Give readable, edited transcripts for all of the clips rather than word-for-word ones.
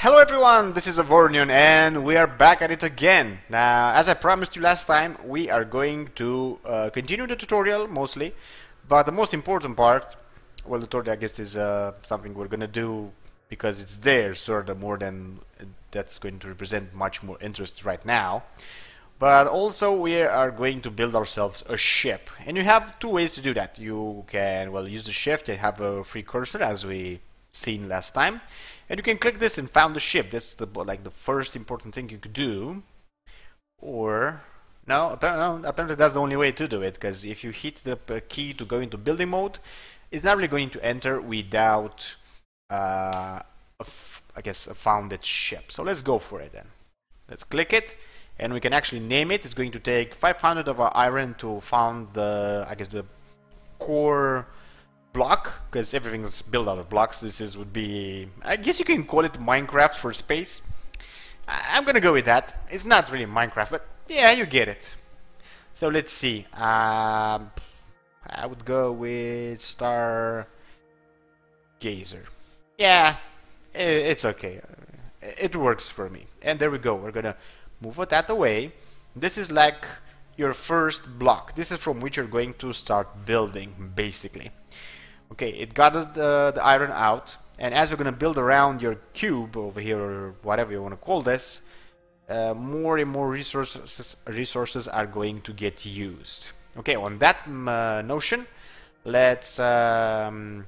Hello everyone, this is Avorion and we are back at it again. Now, as I promised you last time, we are going to continue the tutorial mostly, but the most important part, well, the tutorial I guess is something we're gonna do because it's there, sort of more than that's going to represent much more interest right now. But also we are going to build ourselves a ship, and you have two ways to do that. You can, well, use the shift and have a free cursor as we seen last time, and you can click this and found the ship. That's the first important thing you could do. Or no, apparently that's the only way to do it, because if you hit the key to go into building mode, it's not really going to enter without I guess a founded ship. So let's go for it then. Let's click it, and we can actually name it. It's going to take 500 of our iron to found the, I guess, the core block, because everything is built out of blocks. Would be, I guess you can call it Minecraft for space. I'm gonna go with that. It's not really Minecraft, but yeah, you get it. So let's see. I would go with Stargazer. Yeah, it's okay. It works for me. And there we go. We're gonna move that away. This is like your first block. This is from which you're going to start building, basically. Okay, it got the iron out, and as we're going to build around your cube over here, or whatever you want to call this, more and more resources are going to get used. Okay, on that notion, let's hit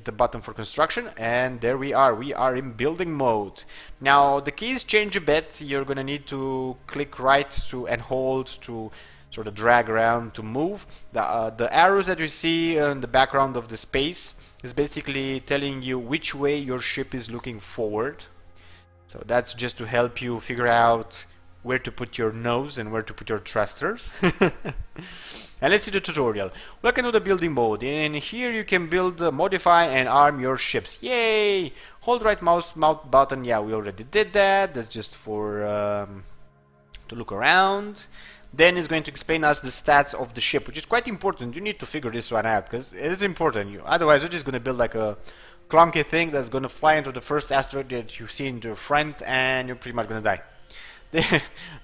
the button for construction, and there we are. We are in building mode. Now the keys change a bit. You're going to need to click right and hold to sort of drag around to move. The arrows that you see in the background of the space is basically telling you which way your ship is looking forward. So that's just to help you figure out where to put your nose and where to put your thrusters. And let's see the tutorial. Welcome to the building mode. In here you can build, modify and arm your ships. Yay! Hold right mouse button. Yeah, we already did that. That's just for to look around. Then it's going to explain us the stats of the ship, which is quite important. You need to figure this one out because it's important. Otherwise, you're just going to build like a clunky thing that's going to fly into the first asteroid that you see in your front, and you're pretty much going to die.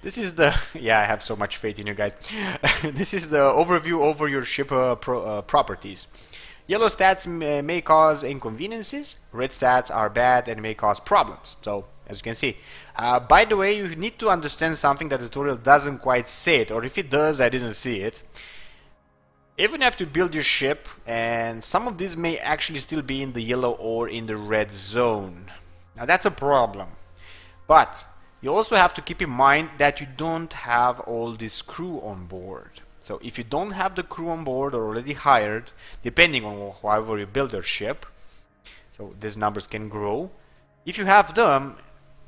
This is the... yeah, I have so much faith in you guys. This is the overview over your ship properties. Yellow stats may cause inconveniences. Red stats are bad and may cause problems. So, as you can see. By the way, you need to understand something that the tutorial doesn't quite say it, or if it does, I didn't see it. Even have to build your ship, and some of these may actually still be in the yellow or in the red zone. Now that's a problem. But you also have to keep in mind that you don't have all this crew on board. So if you don't have the crew on board or already hired, depending on however you build your ship, so these numbers can grow. If you have them,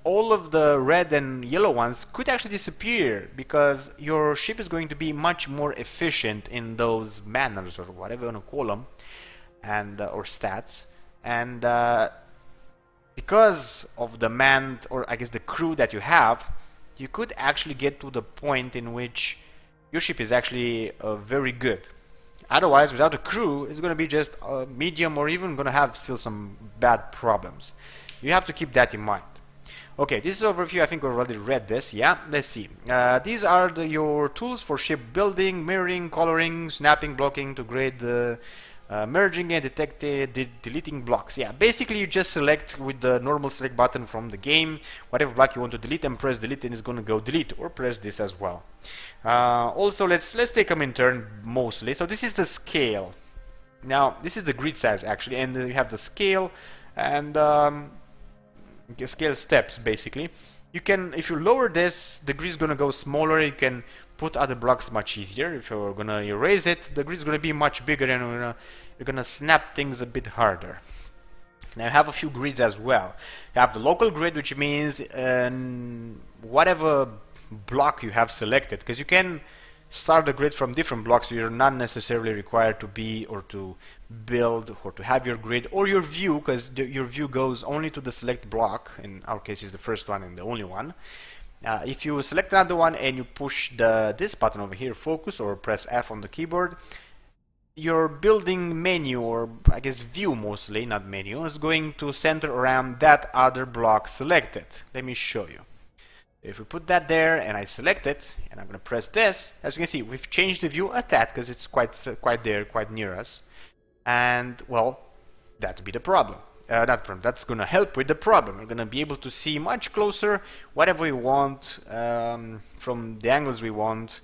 all of the red and yellow ones could actually disappear, because your ship is going to be much more efficient in those manners, or whatever you want to call them, and or stats. And because of the manned, or I guess the crew that you have, you could actually get to the point in which your ship is actually very good. Otherwise, without a crew, it's going to be just medium, or even going to have still some bad problems. You have to keep that in mind. Okay, this is overview. I think we already read this. Yeah, let's see. These are your tools for ship building: mirroring, coloring, snapping, blocking to grade the merging and deleting blocks. Yeah, basically you just select with the normal select button from the game whatever block you want to delete, and press delete, and it's going to go delete, or press this as well. Also, let's take them in turn mostly. So this is the scale. Now this is the grid size actually, and you have the scale and scale steps. Basically, you can, if you lower this, the grid is going to go smaller. You can put other blocks much easier. If you're going to erase it, the grid is going to be much bigger, and you're going to snap things a bit harder. Now you have a few grids as well. You have the local grid, which means whatever block you have selected, because you can start the grid from different blocks, so you're not necessarily required to be, or to build, or to have your grid or your view, because your view goes only to the select block. In our case is the first one and the only one. If you select another one and you push this button over here, focus, or press F on the keyboard, your building menu, or I guess view mostly, not menu, is going to center around that other block selected. Let me show you. If we put that there and I select it, and I'm going to press this, as you can see, we've changed the view a tad because it's quite there, quite near us. And, well, that would be the problem. That's going to help with the problem. We're going to be able to see much closer whatever we want from the angles we want.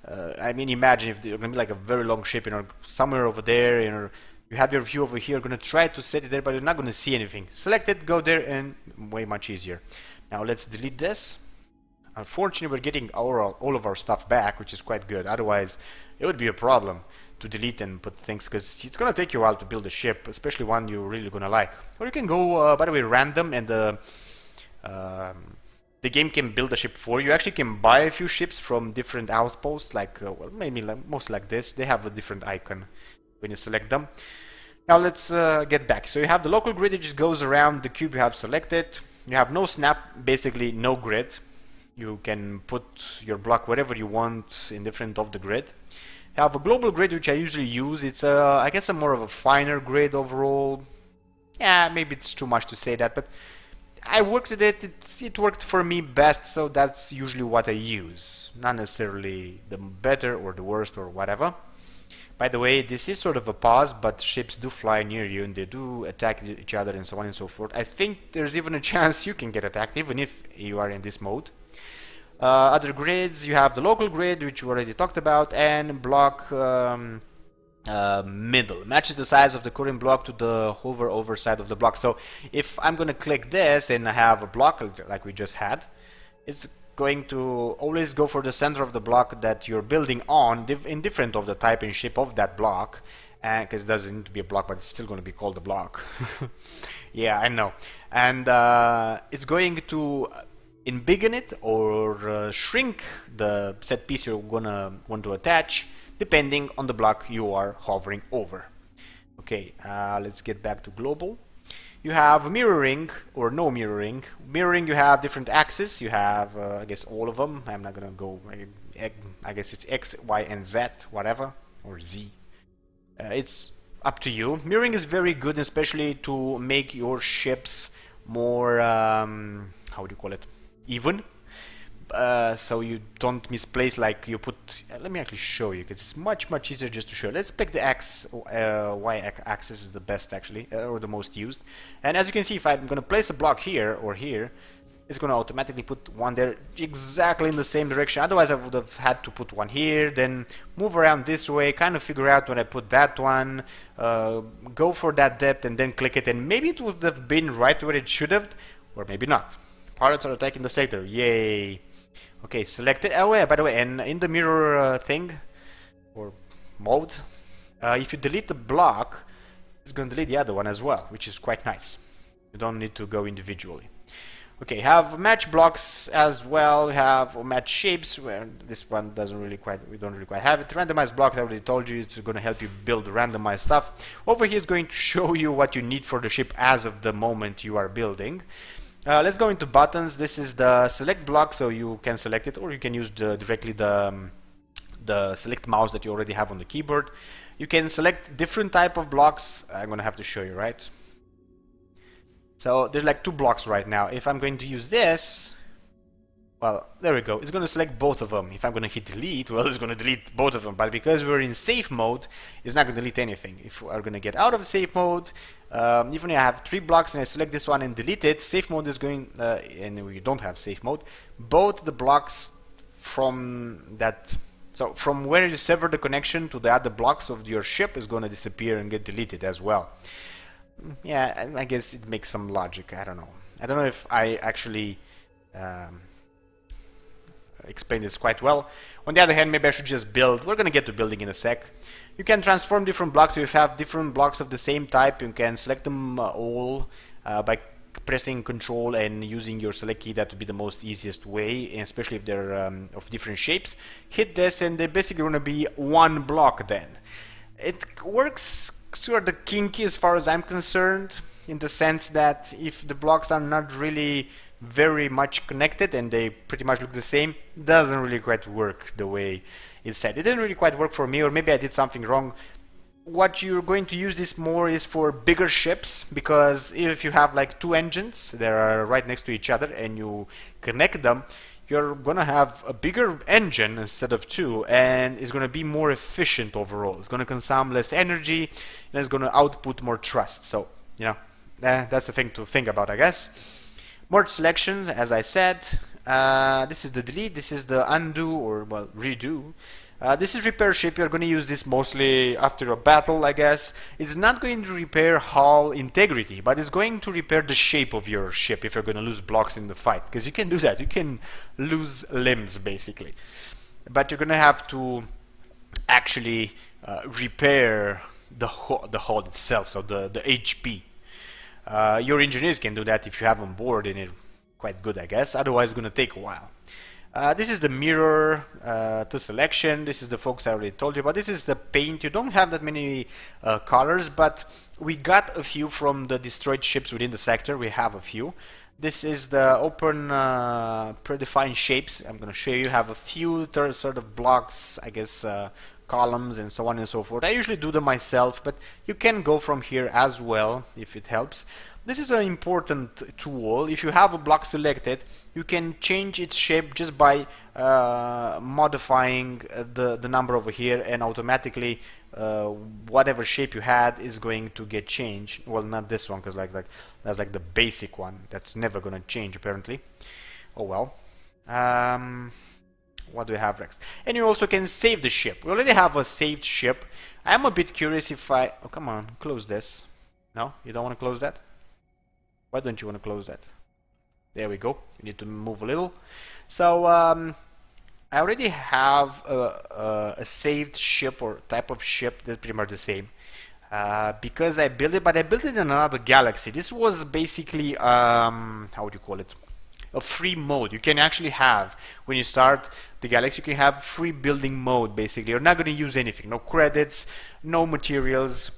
I mean, imagine if there's going to be like a very long ship, somewhere over there, you have your view over here, you're going to try to set it there, but you're not going to see anything. Select it, go there, and way much easier. Now let's delete this. Unfortunately, we're getting all of our stuff back, which is quite good. Otherwise, it would be a problem to delete and put things, because it's going to take you a while to build a ship, especially one you're really going to like. Or you can go, by the way, random, and the game can build a ship for you. You actually can buy a few ships from different outposts, like, well, maybe most like this. They have a different icon when you select them. Now let's get back. So you have the local grid, it just goes around the cube you have selected. You have no snap, basically no grid. You can put your block wherever you want in different of the grid. You have a global grid, which I usually use. It's I guess a more of a finer grid overall. Yeah, maybe it's too much to say that, but I worked with it. It worked for me best, so that's usually what I use. Not necessarily the better or the worst or whatever. By the way, this is sort of a pause, but ships do fly near you and they do attack each other and so on and so forth. I think there's even a chance you can get attacked, even if you are in this mode. Other grids, you have the local grid, which we already talked about, and block middle. Matches the size of the current block to the hover over side of the block. So if I'm going to click this and I have a block like we just had, it's going to always go for the center of the block that you're building on, indifferent of the type and shape of that block, because it doesn't need to be a block, but it's still going to be called a block. Yeah, I know. And it's going to embiggen it or shrink the set piece you're gonna want to attach, depending on the block you are hovering over. Okay, let's get back to global. You have mirroring or no mirroring. Mirroring, you have different axes. You have, I guess, all of them. I'm not gonna go. I guess it's X, Y, and Z, whatever, or Z. It's up to you. Mirroring is very good, especially to make your ships more. How do you call it? Even, so you don't misplace, like you put. Let me actually show you, because it's much easier just to show. Let's pick the X, Y axis is the best actually, or the most used. And as you can see, if I'm going to place a block here or here, it's going to automatically put one there exactly in the same direction. Otherwise I would have had to put one here, then move around this way, kind of figure out when I put that one, go for that depth, and then click it, and maybe it would have been right where it should have, or maybe not. Pirates are attacking the sector. Yay. Okay, select it. Oh yeah, by the way, and in the mirror thing, or mode, if you delete the block, it's going to delete the other one as well, which is quite nice. You don't need to go individually. Okay, have match blocks as well, have match shapes, where this one doesn't really quite, we don't really quite have it. Randomized blocks, I already told you, it's going to help you build randomized stuff. Over here it's going to show you what you need for the ship as of the moment you are building. Let's go into buttons. This is the select block, so you can select it, or you can use directly the select mouse that you already have on the keyboard. You can select different type of blocks. I'm gonna have to show you, right? So there's like two blocks right now. If I'm going to use this, well, there we go. It's going to select both of them. If I'm going to hit delete, well, it's going to delete both of them. But because we're in safe mode, it's not going to delete anything. If we're going to get out of safe mode, even if I have 3 blocks and I select this one and delete it, safe mode is going, and we don't have safe mode, both the blocks from that, so from where you sever the connection to the other blocks of your ship is going to disappear and get deleted as well. Yeah, I guess it makes some logic. I don't know. I don't know if I actually explained this quite well. On the other hand, maybe I should just build. We're going to get to building in a sec. You can transform different blocks. So if you have different blocks of the same type, you can select them all by pressing Control and using your select key. That would be the most easiest way, especially if they're of different shapes. Hit this and they're basically going to be one block then. It works sort of kinky as far as I'm concerned, in the sense that if the blocks are not really very much connected and they pretty much look the same, doesn't really quite work the way it's said. It didn't really quite work for me, or maybe I did something wrong. what you're going to use this more is for bigger ships, because if you have like two engines that are right next to each other and you connect them, you're gonna have a bigger engine instead of two, and it's gonna be more efficient overall. It's gonna consume less energy and it's gonna output more thrust. So, you know, that's a thing to think about, I guess. More selections, as I said. This is the delete, this is the undo, or well, redo. This is repair ship. You're going to use this mostly after a battle, I guess. It's not going to repair hull integrity, but it's going to repair the shape of your ship if you're going to lose blocks in the fight, because you can do that. You can lose limbs, basically. But you're going to have to actually repair the hull itself, so the HP. Your engineers can do that if you have on board, and it's quite good, I guess. Otherwise, it's going to take a while. This is the mirror to selection. This is the focus I already told you about. This is the paint. You don't have that many colors, but we got a few from the destroyed ships within the sector. We have a few. This is the open predefined shapes. I'm going to show you. Have a few sort of blocks, I guess, columns and so on and so forth. I usually do them myself, but you can go from here as well if it helps. This is an important tool. If you have a block selected, you can change its shape just by modifying the number over here, and automatically whatever shape you had is going to get changed. Well, not this one, because that's like the basic one. That's never going to change apparently. Oh well. What do we have next? And you also can save the ship. We already have a saved ship. I'm a bit curious if I... Oh, come on, close this. No? You don't want to close that? Why don't you want to close that? There we go. You need to move a little. So, I already have a saved ship or type of ship that's pretty much the same. Because I built it, but I built it in another galaxy. This was basically, how would you call it? A free mode. You can actually have, when you start the galaxy, you can have free building mode, basically. You're not going to use anything. No credits, no materials.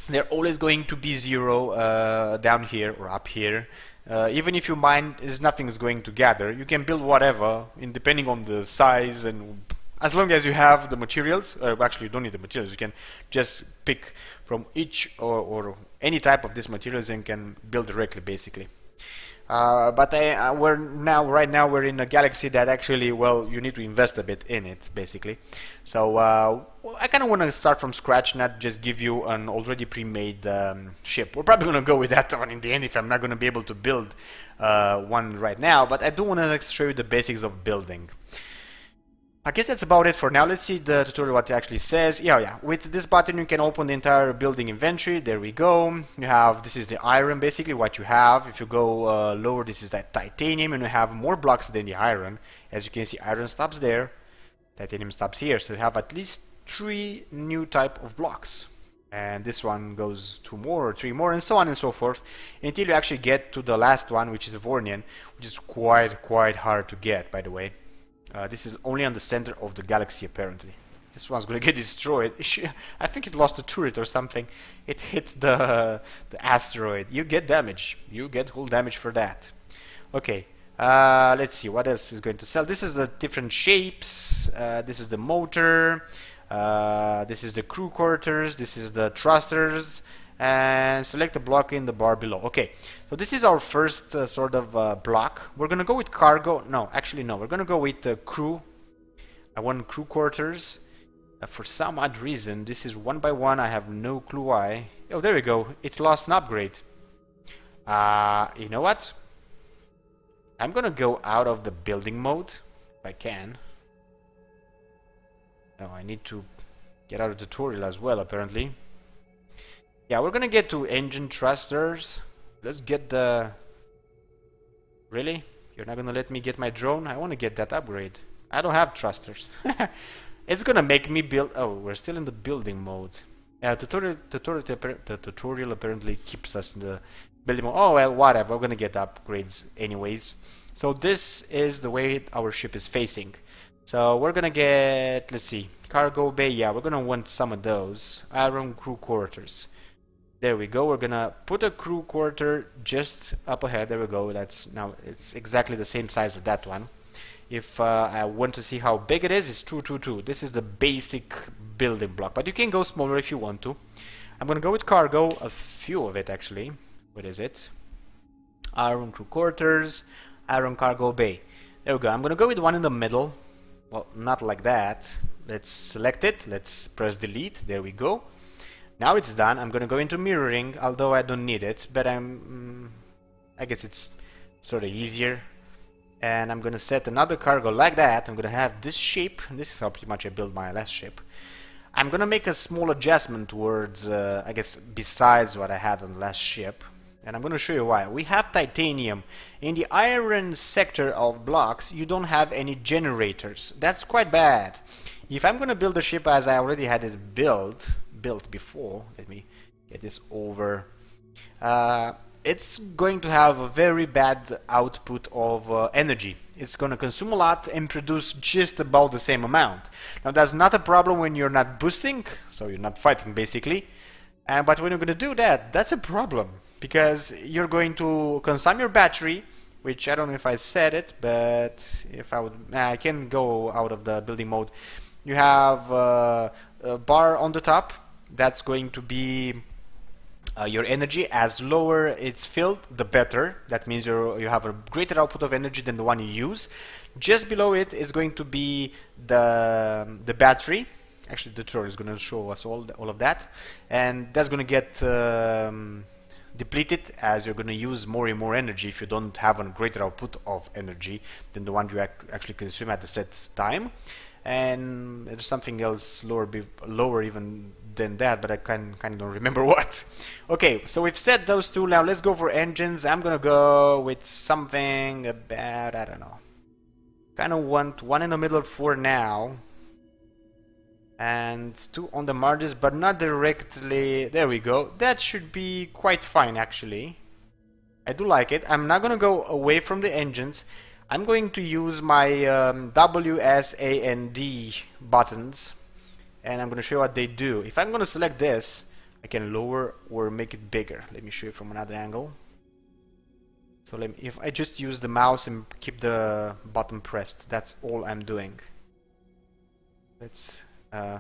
They're always going to be zero down here or up here. Even if you mine, nothing is going to gather. You can build whatever, depending on the size, and as long as you have the materials. Actually, you don't need the materials. You can just pick from each or any type of these materials and can build directly, basically. But right now we're in a galaxy that actually, well, you need to invest a bit in it, basically. So well, I kind of want to start from scratch, not just give you an already pre-made ship. We're probably going to go with that one in the end if I'm not going to be able to build one right now, but I do want to show you the basics of building. I guess that's about it for now. Let's see the tutorial, what it actually says. Yeah. With this button, you can open the entire building inventory. There we go. You have, this is the iron, basically, what you have. If you go lower, this is that titanium, and you have more blocks than the iron. As you can see, iron stops there. Titanium stops here. So you have at least 3 new type of blocks. And this one goes 2 more or 3 more, and so on and so forth, until you actually get to the last one, which is Avorion, which is quite hard to get, by the way. This is only on the center of the galaxy, apparently. This one's gonna get destroyed. I think it lost a turret or something. It hit the asteroid. You get damage. You get whole damage for that. Okay. Let's see what else is going to sell. This is the different shapes. This is the motor. This is the crew quarters. This is the thrusters. And select the block in the bar below. Okay, so this is our first sort of block. We're gonna go with cargo. No, actually no. We're gonna go with crew. I want crew quarters. For some odd reason, this is 1 by 1. I have no clue why. Oh, there we go. It lost an upgrade. You know what? I'm gonna go out of the building mode if I can. No, I need to get out of the tutorial as well, apparently. Yeah, we're gonna get to engine thrusters. Let's get the... Really? You're not gonna let me get my drone? I want to get that upgrade. I don't have thrusters. It's gonna make me build... Oh, we're still in the building mode. Yeah, the tutorial apparently keeps us in the building mode. Oh, well, whatever. We're gonna get upgrades anyways. So this is the way our ship is facing. So we're gonna get... Let's see. Cargo bay. Yeah, we're gonna want some of those. Iron crew quarters. There we go. We're gonna put a crew quarter just up ahead. There we go. That's now, it's exactly the same size as that one. If I want to see how big it is, it's 222. This is the basic building block, but you can go smaller if you want to. I'm gonna go with cargo, a few of it actually. What is it? Iron crew quarters, iron cargo bay. There we go. I'm gonna go with one in the middle. Well, not like that. Let's select it. Let's press delete. There we go. Now it's done. I'm gonna go into mirroring, although I don't need it, but I guess it's sort of easier. And I'm gonna set another cargo like that. I'm gonna have this shape. This is how pretty much I built my last ship. I'm gonna make a small adjustment towards, I guess, besides what I had on the last ship. And I'm gonna show you why. We have titanium. In the iron sector of blocks, you don't have any generators. That's quite bad. If I'm gonna build a ship as I already had it built before, let me get this over. It's going to have a very bad output of energy. It's going to consume a lot and produce just about the same amount. Now that's not a problem when you're not boosting, so you're not fighting basically. But when you're going to do that, that's a problem, because you're going to consume your battery, which I don't know if I said it, but if I would, I can go out of the building mode. You have a bar on the top. That's going to be your energy. As lower it's filled, the better. That means you have a greater output of energy than the one you use. Just below it is going to be the battery. Actually, the tutorial is going to show us all of that, and that's going to get depleted as you're going to use more and more energy if you don't have a greater output of energy than the one you actually consume at the set time. And there's something else lower even than that, but I kind of don't remember what. Okay, so we've set those two. Now let's go for engines. I'm gonna go with something about, I don't know, kind of want one in the middle for now, and two on the margins, but not directly. There we go. That should be quite fine actually. I do like it. I'm not gonna go away from the engines. I'm going to use my W, S, A, and D buttons, and I'm going to show you what they do. If I'm going to select this, I can lower or make it bigger. Let me show you from another angle. So if I just use the mouse and keep the button pressed, that's all I'm doing. Let's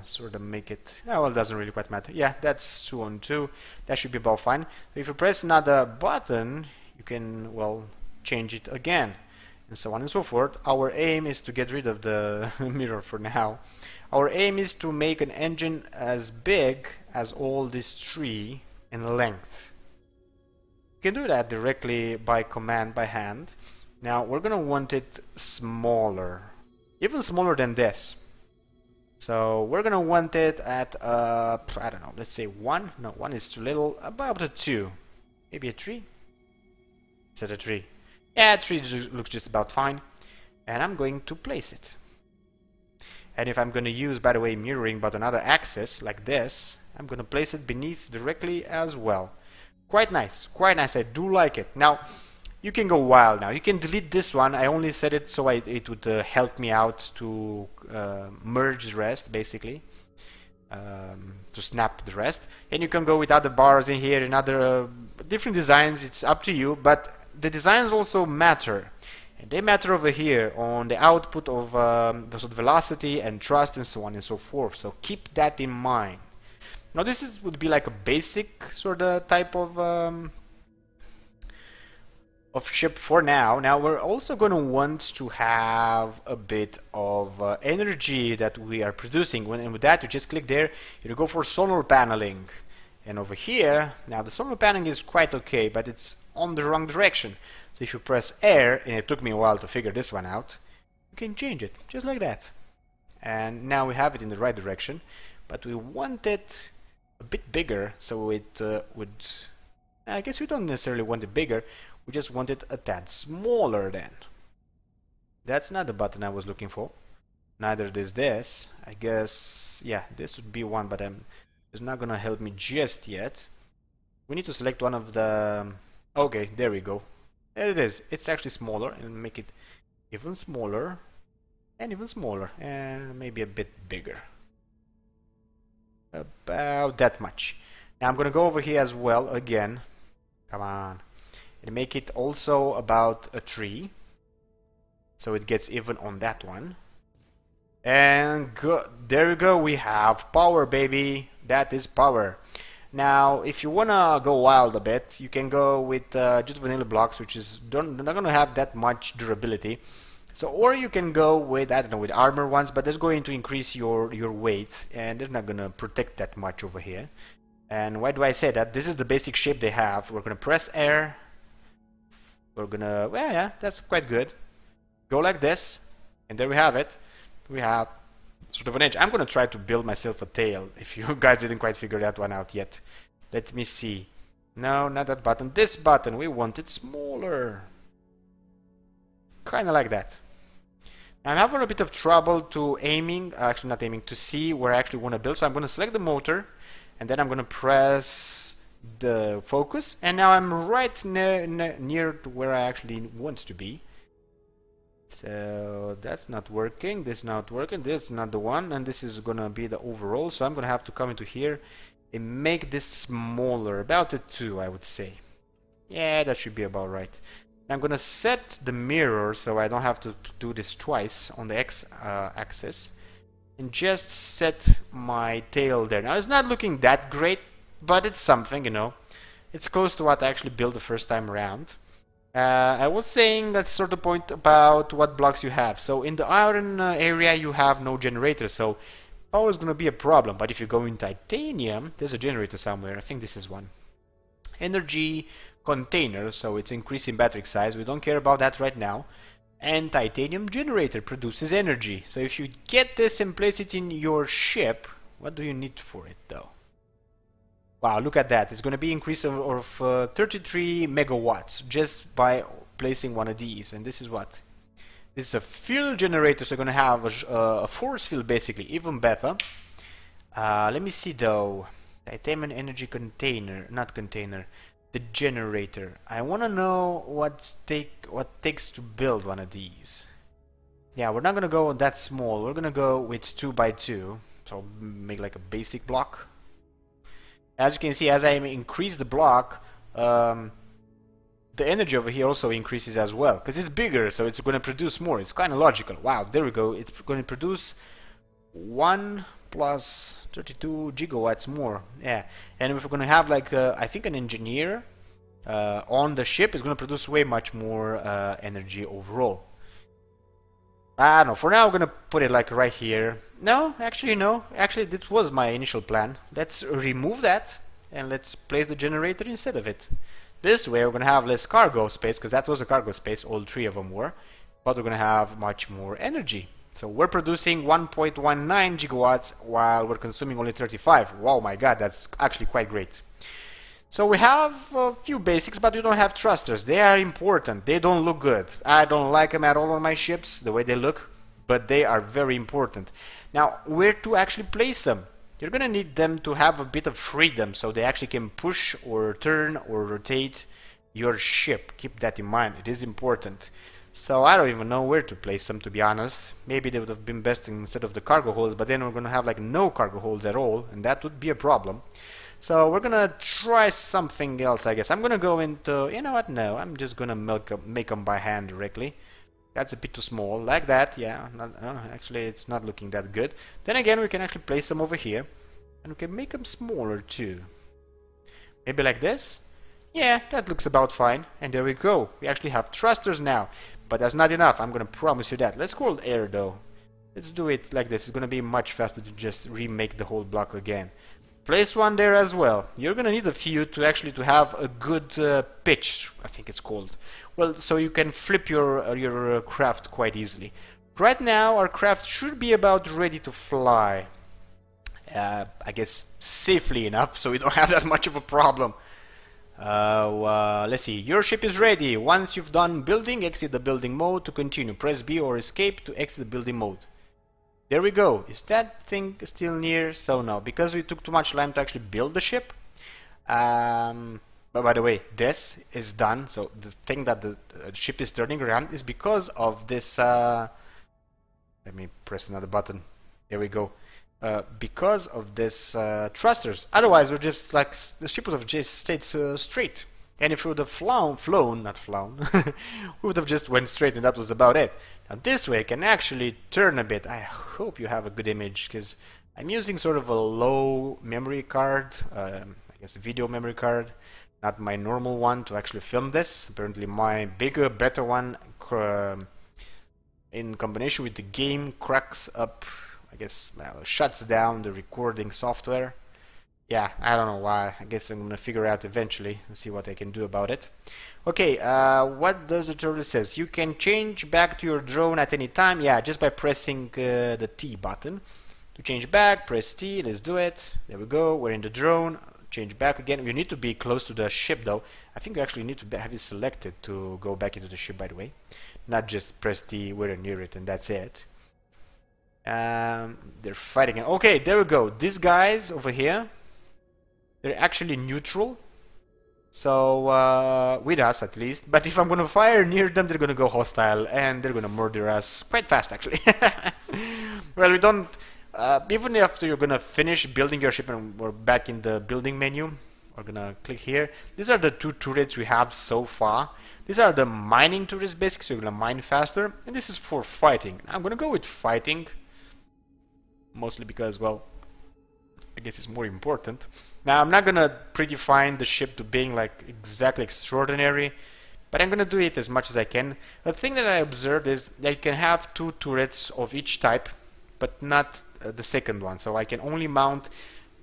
sort of make it, well, it doesn't really quite matter. Yeah, that's 2 on 2. That should be about fine. If you press another button, you can, well, change it again, and so on and so forth. Our aim is to get rid of the mirror for now. Our aim is to make an engine as big as all this tree in length. You can do that directly by command, by hand. Now we're gonna want it smaller, even smaller than this. So we're gonna want it at I don't know, let's say 1. No, 1 is too little. About a 2, maybe a 3. Is it a 3? Yeah, 3 looks just about fine. And I'm going to place it. And if I'm going to use, by the way, mirroring but another axis like this, I'm going to place it beneath directly as well. Quite nice, quite nice. I do like it. Now you can go wild. Now you can delete this one. I only set it so it would help me out to merge the rest, basically, to snap the rest. And you can go with other bars in here and other different designs. It's up to you, but the designs also matter, and they matter over here on the output of the sort of velocity and thrust and so on and so forth. So keep that in mind. Now this would be like a basic sort of type of ship for now. Now we're also going to want to have a bit of energy that we are producing. And with that, you just click there, you go for solar paneling. And over here, now the solar paneling is quite okay, but it's on the wrong direction. So if you press air, and it took me a while to figure this one out, you can change it just like that. And now we have it in the right direction, but we want it a bit bigger, so it would, I guess we don't necessarily want it bigger, we just want it a tad smaller then. That's not the button I was looking for. Neither is this. I guess, yeah, this would be one, but it's not gonna help me just yet. We need to select one of the, okay, there we go. There it is. It's actually smaller, and make it even smaller and even smaller, and maybe a bit bigger. About that much. Now I'm gonna go over here as well again. Come on. And make it also about a tree. so it gets even on that one. And there we go, we have power, baby. That is power. Now, if you wanna go wild a bit, you can go with just vanilla blocks, which is not gonna have that much durability. So, or you can go with, I don't know, with armor ones, but that's going to increase your weight, and they're not gonna protect that much over here. And why do I say that? This is the basic shape they have. We're gonna press air. We're gonna, well, yeah, that's quite good. Go like this, and there we have it. We have sort of an edge. I'm gonna try to build myself a tail, if you guys didn't quite figure that one out yet. Let me see. No, not that button. This button, we want it smaller. Kinda like that. I'm having a bit of trouble to aiming, actually not aiming, to see where I actually want to build. So I'm gonna select the motor, and then I'm gonna press the focus, and now I'm right near to where I actually want to be. So that's not working, this is not working, this is not the one, and this is gonna be the overall. So I'm gonna have to come into here and make this smaller, about a 2, I would say. Yeah, that should be about right. I'm gonna set the mirror so I don't have to do this twice on the x-axis, and just set my tail there. Now it's not looking that great, but it's something, you know. It's close to what I actually built the first time around. I was saying that's sort of point about what blocks you have. So in the iron area you have no generator, so power is going to be a problem. But if you go in titanium, there's a generator somewhere. I think this is one. Energy container, so it's increasing battery size. We don't care about that right now. And titanium generator produces energy. So if you get this and place it in your ship, what do you need for it though? Wow, look at that. It's going to be increase of 33 megawatts just by placing one of these. And this is what? This is a field generator, so you're going to have a force field basically, even better. Let me see though. Titanium energy container, not container, the generator. I want to know what takes to build one of these. Yeah, we're not going to go that small. We're going to go with 2 by 2. So make like a basic block. As you can see, as I increase the block, the energy over here also increases as well, because it's bigger, so it's going to produce more. It's kind of logical. Wow, there we go. It's going to produce 1 plus 32 gigawatts more. Yeah, and if we're going to have like, I think an engineer on the ship is going to produce way much more energy overall. I don't know, for now I'm gonna put it like right here. No, actually this was my initial plan. Let's remove that and let's place the generator instead of it. This way we're gonna have less cargo space, because that was a cargo space, all 3 of them were, but we're gonna have much more energy. So we're producing 1.19 gigawatts while we're consuming only 35. Wow, my god, that's actually quite great. So we have a few basics, but we don't have thrusters. They are important. They don't look good. I don't like them at all on my ships, the way they look, but they are very important. Now, where to actually place them? You're going to need them to have a bit of freedom, so they actually can push or turn or rotate your ship. Keep that in mind. It is important. So I don't even know where to place them, to be honest. Maybe they would have been best instead of the cargo holds, but then we're going to have like no cargo holds at all, and that would be a problem. So we're gonna try something else, I guess. I'm gonna go into, you know what, no, I'm just gonna make them by hand directly. That's a bit too small, like that, yeah. Actually, it's not looking that good. Then again, we can actually place them over here, and we can make them smaller too. Maybe like this? Yeah, that looks about fine. And there we go. We actually have thrusters now, but that's not enough. I'm gonna promise you that. Let's call it air though. Let's do it like this. It's gonna be much faster to just remake the whole block again. Place one there as well. You're gonna need a few to actually have a good pitch, I think it's called. Well, so you can flip your craft quite easily. Right now, our craft should be about ready to fly. I guess safely enough, so we don't have that much of a problem. Let's see. Your ship is ready. Once you've done building, exit the building mode to continue. Press B or escape to exit the building mode. There we go. Is that thing still near? So no, because we took too much time to actually build the ship. But by the way, this is done. So the thing that the ship is turning around is because of this. Let me press another button. There we go. Because of this thrusters. Otherwise, we're just like the ship would have just stayed straight. And if we would have flown, we would have just went straight, and that was about it. Now this way I can actually turn a bit. I hope you have a good image, because I'm using sort of a low memory card, I guess a video memory card, not my normal one to actually film this. Apparently my bigger, better one in combination with the game cracks up, I guess, well, shuts down the recording software. Yeah, I don't know why. I guess I'm gonna figure out eventually and see what I can do about it. Okay, what does the tutorial says? You can change back to your drone at any time. Yeah, just by pressing the T button. To change back, press T. Let's do it. There we go. We're in the drone. Change back again. You need to be close to the ship, though. I think you actually need to have it selected to go back into the ship, by the way. Not just press T, we're near it, and that's it. They're fighting. Okay, there we go. These guys over here, they're actually neutral. So, with us at least. But if I'm gonna fire near them, they're gonna go hostile, and they're gonna murder us quite fast, actually. Well, we don't... even after you're gonna finish building your ship and we're back in the building menu, we're gonna click here. These are the two turrets we have so far. These are the mining turrets, basically, so you're gonna mine faster. And this is for fighting. I'm gonna go with fighting, mostly because, well, I guess it's more important. Now, I'm not gonna predefine the ship to being like exactly extraordinary, but I'm gonna do it as much as I can. The thing that I observed is that you can have two turrets of each type, but not the second one. So I can only mount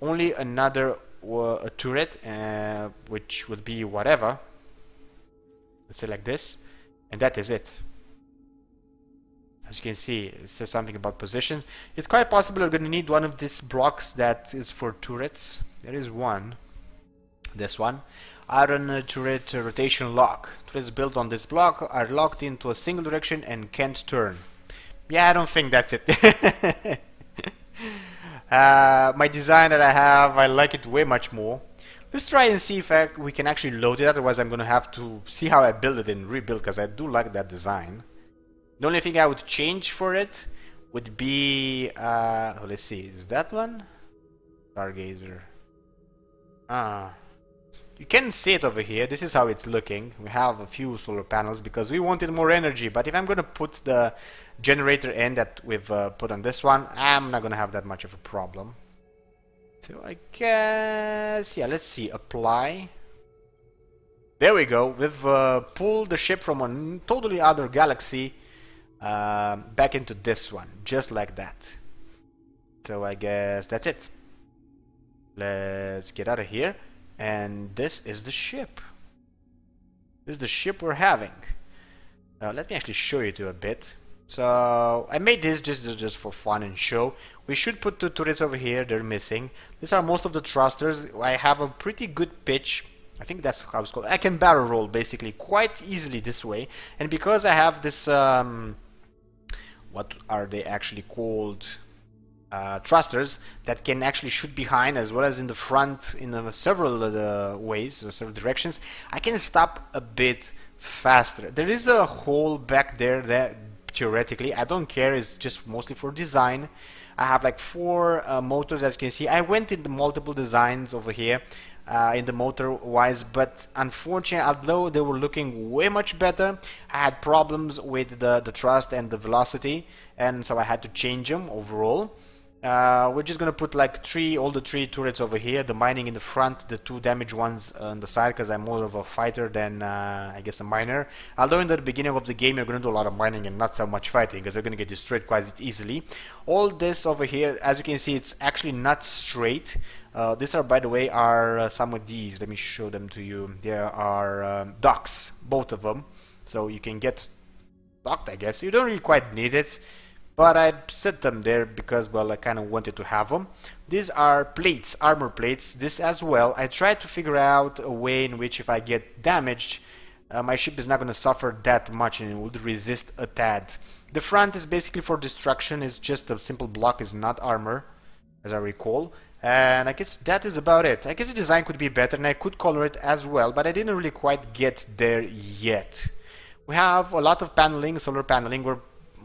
only another a turret, which would be whatever. Let's say like this, and that is it. As you can see, it says something about positions. It's quite possible you're going to need one of these blocks that is for turrets. There is one. This one. Iron turret rotation lock. Turrets built on this block are locked into a single direction and can't turn. Yeah, I don't think that's it. My design that I have, I like it way much more. Let's try and see if we can actually load it. Otherwise, I'm going to have to see how I build it and rebuild, because I do like that design. The only thing I would change for it would be, let's see, is that one? Stargazer. You can see it over here. This is how it's looking. We have a few solar panels because we wanted more energy. But if I'm going to put the generator in that we've put on this one, I'm not going to have that much of a problem. So I guess, yeah, let's see, apply. There we go. We've pulled the ship from a totally other galaxy back into this one, just like that. So I guess that's it. Let's get out of here. And this is the ship. This is the ship we're having. Let me actually show you to a bit. So I made this just for fun and show. We should put two turrets over here. They're missing. These are most of the thrusters. I have a pretty good pitch. I think that's how it's called. I can barrel roll basically quite easily this way. And because I have this, what are they actually called? Thrusters that can actually shoot behind as well as in the front in several ways or several directions, I can stop a bit faster. There is a hole back there that theoretically I don't care, it's just mostly for design. I have like 4 motors, as you can see. I went into multiple designs over here in the motor wise, but unfortunately, although they were looking way much better, I had problems with the thrust and the velocity, and so I had to change them overall. We're just gonna put like all the 3 turrets over here, the mining in the front, the 2 damaged ones on the side, because I'm more of a fighter than I guess a miner. Although in the beginning of the game you're gonna do a lot of mining and not so much fighting, because you're gonna get destroyed quite easily. All this over here, as you can see, it's actually not straight. These are, by the way, are some of these. Let me show them to you. There are docks, both of them, so you can get docked, I guess. You don't really quite need it, but I set them there because, well, I kind of wanted to have them. These are plates, armor plates. This as well. I tried to figure out a way in which if I get damaged, my ship is not going to suffer that much and it would resist a tad. The front is basically for destruction. It's just a simple block, is not armor, as I recall. And I guess that is about it. I guess the design could be better and I could color it as well, but I didn't really quite get there yet. We have a lot of paneling, solar paneling.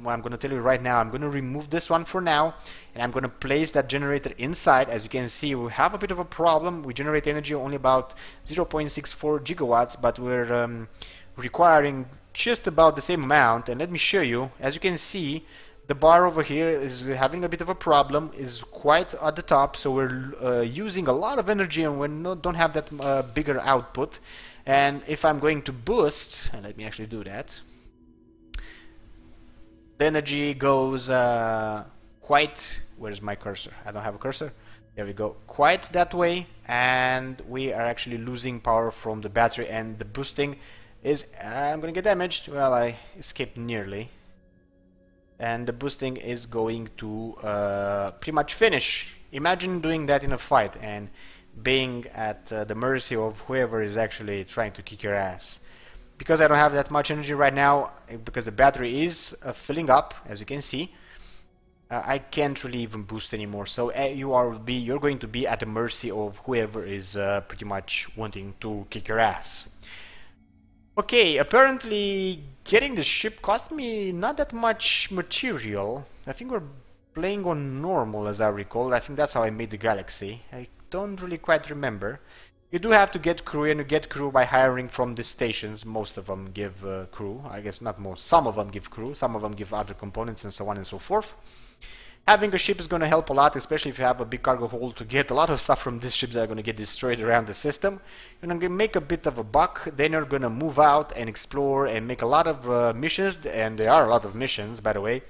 I'm going to tell you right now, I'm going to remove this one for now, and I'm going to place that generator inside. As you can see, we have a bit of a problem. We generate energy only about 0.64 gigawatts, but we're requiring just about the same amount, and let me show you. As you can see, the bar over here is having a bit of a problem, is quite at the top, so we're using a lot of energy and we don't have that bigger output. And if I'm going to boost, and let me actually do that, the energy goes quite, where's my cursor? I don't have a cursor. There we go, quite that way, and we are actually losing power from the battery, and the boosting is, I'm gonna get damaged. Well, I escaped nearly, and the boosting is going to pretty much finish. Imagine doing that in a fight and being at the mercy of whoever is actually trying to kick your ass. Because I don't have that much energy right now, because the battery is filling up, as you can see, I can't really even boost anymore. So you're going to be at the mercy of whoever is pretty much wanting to kick your ass. Okay, apparently getting the ship cost me not that much material. I think we're playing on normal, as I recall. I think that's how I made the galaxy. I don't really quite remember. You do have to get crew, and you get crew by hiring from the stations. Most of them give crew. I guess not most. Some of them give crew. Some of them give other components and so on and so forth. Having a ship is going to help a lot, especially if you have a big cargo hold, to get a lot of stuff from these ships that are going to get destroyed around the system. You're going to make a bit of a buck, then you're going to move out and explore and make a lot of missions, and there are a lot of missions, by the way.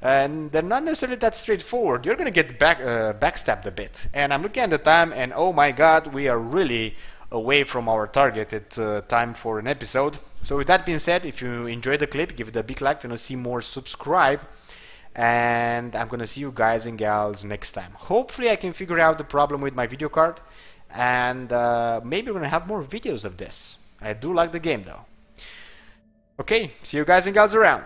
And they're not necessarily that straightforward. You're going to get backstabbed a bit. And I'm looking at the time, and oh my god, we are really away from our targeted time for an episode. So with that being said, if you enjoyed the clip, give it a big like. If you want to see more, subscribe. And I'm gonna see you guys and gals next time. Hopefully I can figure out the problem with my video card, and maybe we're gonna have more videos of this. I do like the game though. Okay, see you guys and gals around.